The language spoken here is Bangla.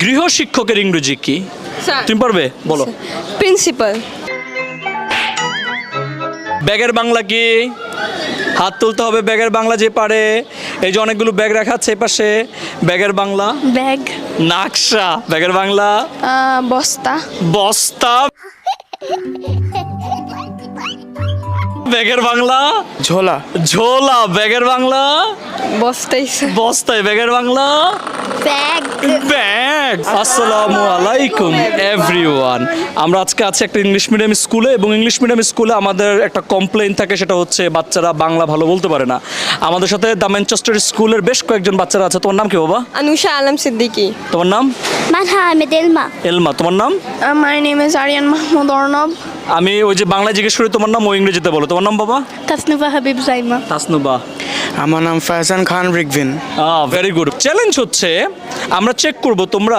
গৃহ শিক্ষকের ইংরেজি কি? স্যার তুমি পারবে? বলো। প্রিন্সিপাল। ব্যাগের বাংলা কি? হাত তুলতে হবে ব্যাগের বাংলা যে পারে। এই যে অনেকগুলো ব্যাগ রাখা আছে এপাশে। ব্যাগের বাংলা ব্যাগ। নাকশা। ব্যাগের বাংলা বস্তা। বস্তা। ব্যাগের বাংলা ঝোলা। ঝোলা। ব্যাগের বাংলা বস্তাই। বস্তায়। ব্যাগের বাংলা ব্যাগ। ব্যাগ। আসসালামু আলাইকুম এভরিওয়ান। আমরা আজকে আছি একটা ইংলিশ মিডিয়াম স্কুলে, এবং ইংলিশ মিডিয়াম স্কুলে আমাদের একটা কমপ্লেইন থাকে, সেটা হচ্ছে বাচ্চারা বাংলা ভালো বলতে পারে না। আমাদের সাথে দ্য ম্যানচেস্টার স্কুলের বেশ কয়েকজন বাচ্চারা আছে। তোমার নাম কি বাবা? আনুষা আলম সিদ্দিকী। তোমার নাম? মানহা আহমেদ এলমা। এলমা। তোমার নাম? My name is Ariyan Mahmud Arnob. আমি ওই যে বাংলা জিজ্ঞেস করি তোমার নাম, ও ইংরেজিতে বলো। তোমার নাম বাবা? তাসনুভা হাবিব জাইমা। তাসনুবা। আমার নাম ফায়জান খান রিকভিন। Very good. চ্যালেঞ্জ হচ্ছে আমরা চেক করব তোমরা